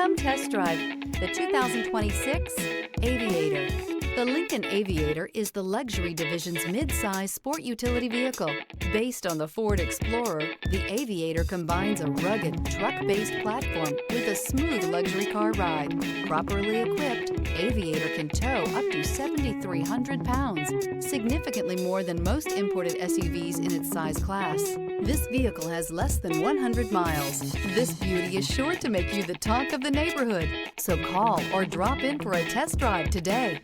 Come test drive the 2026 Aviator. The Lincoln Aviator is the luxury division's mid-size sport utility vehicle. Based on the Ford Explorer, the Aviator combines a rugged, truck-based platform with a smooth luxury car ride. Properly equipped, Aviator can tow up to 7,300 pounds, significantly more than most imported SUVs in its size class. This vehicle has less than 100 miles. This beauty is sure to make you the talk of the neighborhood. So call or drop in for a test drive today.